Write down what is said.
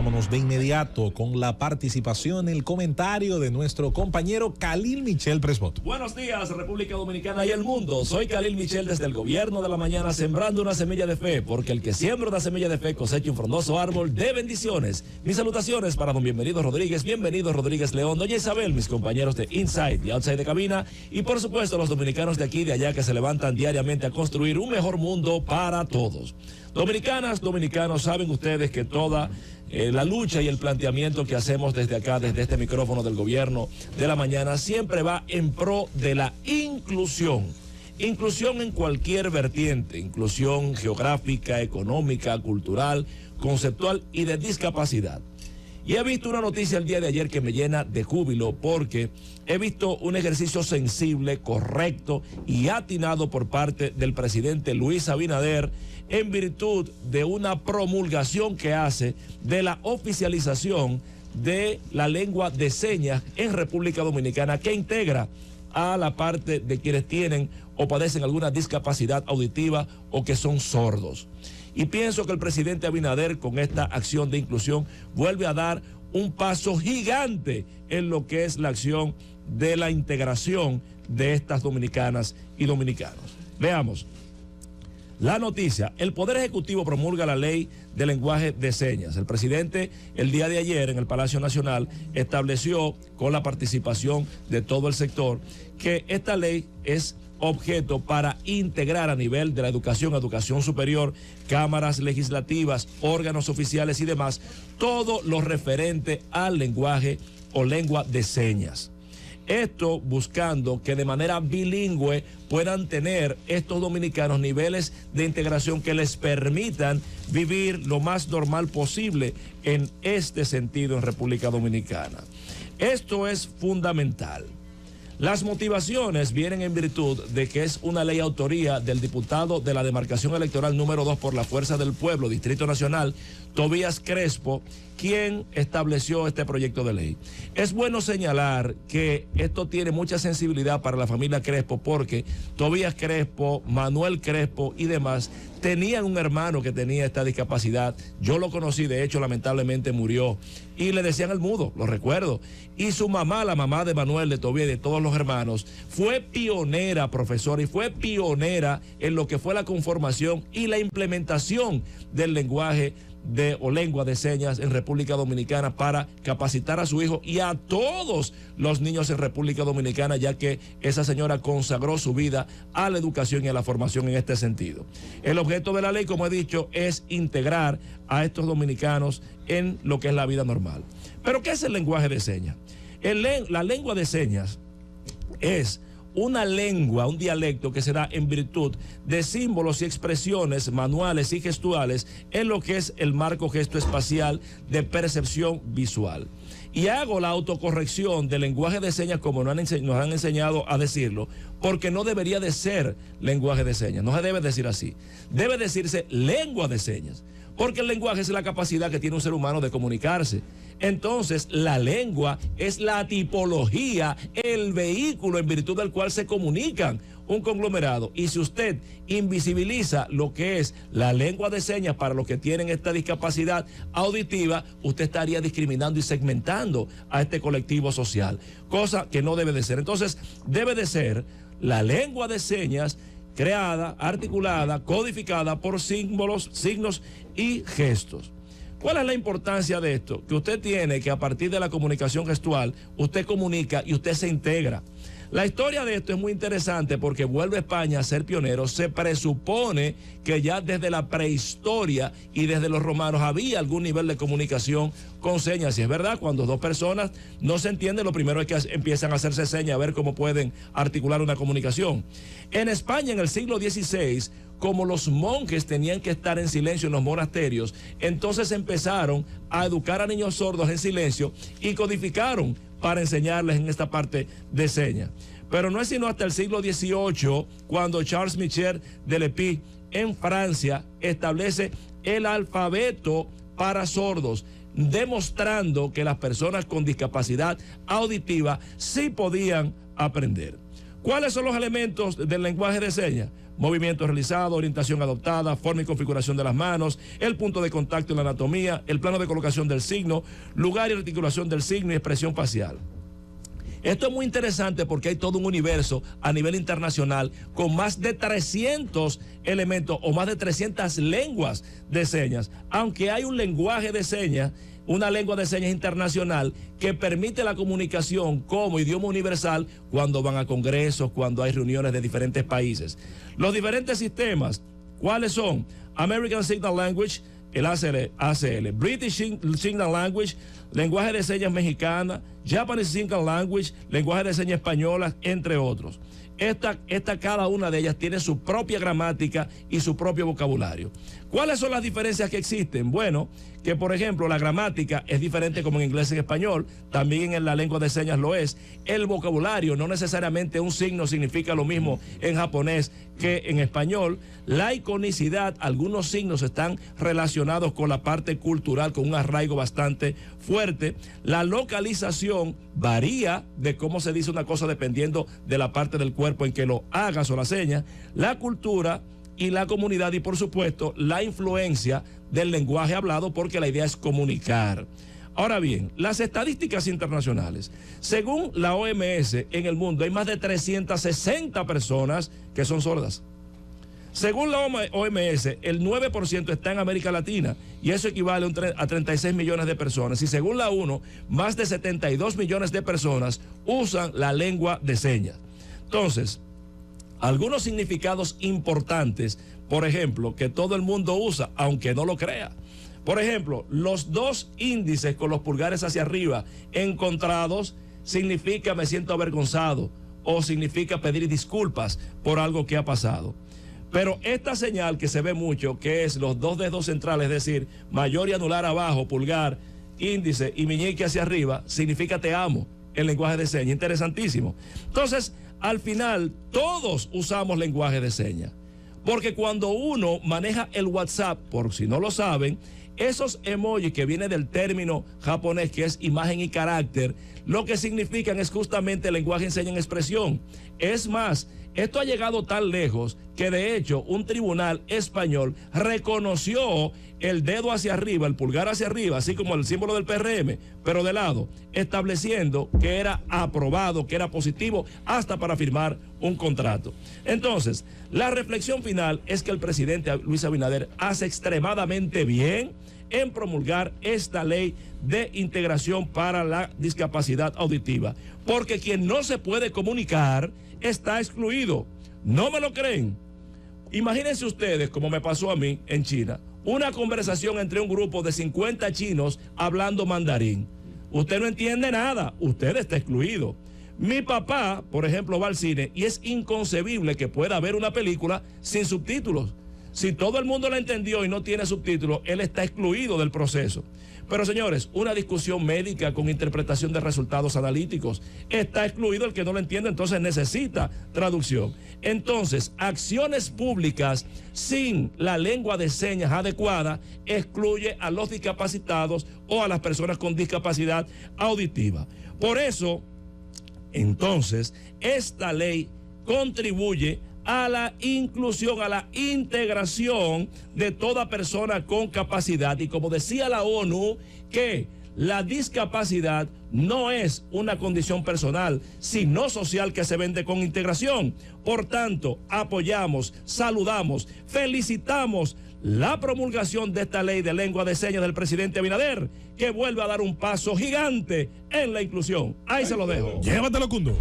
vámonos de inmediato con la participación, el comentario de nuestro compañero Khalil Michel Presbot. Buenos días, República Dominicana y el mundo. Soy Khalil Michel desde el Gobierno de la Mañana, sembrando una semilla de fe, porque el que siembra una semilla de fe cosecha un frondoso árbol de bendiciones. Mis salutaciones para don Bienvenido Rodríguez León, doña Isabel, mis compañeros de Inside y Outside de Cabina, y por supuesto los dominicanos de aquí y de allá que se levantan diariamente a construir un mejor mundo para todos. Dominicanas, dominicanos, saben ustedes que toda la lucha y el planteamiento que hacemos desde acá, desde este micrófono del Gobierno de la Mañana, siempre va en pro de la inclusión. Inclusión en cualquier vertiente, inclusión geográfica, económica, cultural, conceptual y de discapacidad. Y he visto una noticia el día de ayer que me llena de júbilo, porque he visto un ejercicio sensible, correcto y atinado por parte del presidente Luis Abinader en virtud de una promulgación que hace de la oficialización de la lengua de señas en República Dominicana, que integra a la parte de quienes tienen o padecen alguna discapacidad auditiva o que son sordos. Y pienso que el presidente Abinader, con esta acción de inclusión, vuelve a dar un paso gigante en lo que es la acción de la integración de estas dominicanas y dominicanos. Veamos. La noticia: el Poder Ejecutivo promulga la ley de lenguaje de señas. El presidente el día de ayer en el Palacio Nacional estableció, con la participación de todo el sector, que esta ley es objeto para integrar a nivel de la educación superior, cámaras legislativas, órganos oficiales y demás, todo lo referente al lenguaje o lengua de señas. Esto buscando que de manera bilingüe puedan tener estos dominicanos niveles de integración que les permitan vivir lo más normal posible en este sentido en República Dominicana. Esto es fundamental. Las motivaciones vienen en virtud de que es una ley autoría del diputado de la demarcación electoral número 2 por la Fuerza del Pueblo, Distrito Nacional, Tobías Crespo, quien estableció este proyecto de ley. Es bueno señalar que esto tiene mucha sensibilidad para la familia Crespo, porque Tobías Crespo, Manuel Crespo y demás tenían un hermano que tenía esta discapacidad. Yo lo conocí, de hecho lamentablemente murió, y le decían el mudo, lo recuerdo. Y su mamá, la mamá de Manuel, de Tobías y de todos los hermanos, fue pionera, profesora, y fue pionera en lo que fue la conformación y la implementación del lenguaje o lengua de señas en República Dominicana para capacitar a su hijo y a todos los niños en República Dominicana, ya que esa señora consagró su vida a la educación y a la formación en este sentido. El objeto de la ley, como he dicho, es integrar a estos dominicanos en lo que es la vida normal. ¿Pero qué es el lenguaje de señas? La lengua de señas es una lengua, un dialecto que se da en virtud de símbolos y expresiones manuales y gestuales en lo que es el marco gestoespacial de percepción visual. Y hago la autocorrección del lenguaje de señas como nos han enseñado a decirlo, porque no debería de ser lenguaje de señas, no se debe decir así, debe decirse lengua de señas, porque el lenguaje es la capacidad que tiene un ser humano de comunicarse. Entonces, la lengua es la tipología, el vehículo en virtud del cual se comunican un conglomerado. Y si usted invisibiliza lo que es la lengua de señas para los que tienen esta discapacidad auditiva, usted estaría discriminando y segmentando a este colectivo social, cosa que no debe de ser. Entonces, debe de ser la lengua de señas creada, articulada, codificada por símbolos, signos y gestos. ¿Cuál es la importancia de esto? Que usted tiene que, a partir de la comunicación gestual, usted comunica y usted se integra. La historia de esto es muy interesante porque vuelve España a ser pionero. Se presupone que ya desde la prehistoria y desde los romanos había algún nivel de comunicación con señas. Y es verdad, cuando dos personas no se entienden, lo primero es que empiezan a hacerse señas a ver cómo pueden articular una comunicación. En España, en el siglo XVI, como los monjes tenían que estar en silencio en los monasterios, entonces empezaron a educar a niños sordos en silencio y codificaron para enseñarles en esta parte de señas. Pero no es sino hasta el siglo XVIII cuando Charles Michel de Lépine en Francia establece el alfabeto para sordos, demostrando que las personas con discapacidad auditiva sí podían aprender. ¿Cuáles son los elementos del lenguaje de señas? Movimiento realizado, orientación adoptada, forma y configuración de las manos, el punto de contacto en la anatomía, el plano de colocación del signo, lugar y articulación del signo y expresión facial. Esto es muy interesante porque hay todo un universo a nivel internacional con más de 300 elementos o más de 300 lenguas de señas, aunque hay un lenguaje de señas, una lengua de señas internacional que permite la comunicación como idioma universal cuando van a congresos, cuando hay reuniones de diferentes países. Los diferentes sistemas, ¿cuáles son? American Signal Language, el ACL, British Signal Language, lenguaje de señas mexicana, Japanese Signal Language, lenguaje de señas española, entre otros. Cada una de ellas tiene su propia gramática y su propio vocabulario. ¿Cuáles son las diferencias que existen? Bueno, que por ejemplo la gramática es diferente como en inglés y en español, también en la lengua de señas lo es. El vocabulario, no necesariamente un signo significa lo mismo en japonés que en español. La iconicidad, algunos signos están relacionados con la parte cultural, con un arraigo bastante fuerte. La localización varía de cómo se dice una cosa dependiendo de la parte del cuerpo en que lo hagas o la seña. La cultura y la comunidad y por supuesto la influencia del lenguaje hablado, porque la idea es comunicar. Ahora bien, las estadísticas internacionales. Según la OMS, en el mundo hay más de 360 personas que son sordas. Según la OMS, el 9% está en América Latina y eso equivale a 36 millones de personas. Y según la ONU, más de 72 millones de personas usan la lengua de señas. Entonces, algunos significados importantes, por ejemplo, que todo el mundo usa, aunque no lo crea. Por ejemplo, los dos índices con los pulgares hacia arriba encontrados significa me siento avergonzado o significa pedir disculpas por algo que ha pasado. Pero esta señal que se ve mucho, que es los dos dedos centrales, es decir, mayor y anular abajo, pulgar, índice y meñique hacia arriba, significa te amo en lenguaje de señas. Interesantísimo. Entonces, al final, todos usamos lenguaje de señas. Porque cuando uno maneja el WhatsApp, por si no lo saben, esos emojis que vienen del término japonés que es imagen y carácter, lo que significan es justamente el lenguaje en señas en expresión. Es más, esto ha llegado tan lejos que de hecho un tribunal español reconoció el dedo hacia arriba, el pulgar hacia arriba, así como el símbolo del PRM, pero de lado, estableciendo que era aprobado, que era positivo, hasta para firmar un contrato. Entonces, la reflexión final es que el presidente Luis Abinader hace extremadamente bien en promulgar esta ley de integración para la discapacidad auditiva, porque quien no se puede comunicar está excluido. ¿No me lo creen? Imagínense ustedes, como me pasó a mí en China, una conversación entre un grupo de 50 chinos hablando mandarín. Usted no entiende nada, usted está excluido. Mi papá, por ejemplo, va al cine y es inconcebible que pueda ver una película sin subtítulos. Si todo el mundo la entendió y no tiene subtítulos, él está excluido del proceso. Pero señores, una discusión médica con interpretación de resultados analíticos, está excluido el que no lo entiende, entonces necesita traducción. Entonces, acciones públicas sin la lengua de señas adecuada excluye a los discapacitados o a las personas con discapacidad auditiva. Por eso, entonces, esta ley contribuye a la inclusión, a la integración de toda persona con capacidad. Y como decía la ONU, que la discapacidad no es una condición personal, sino social que se vende con integración. Por tanto, apoyamos, saludamos, felicitamos la promulgación de esta ley de lengua de señas del presidente Abinader, que vuelve a dar un paso gigante en la inclusión. Ahí se lo dejo. Llévatelo, Cundo.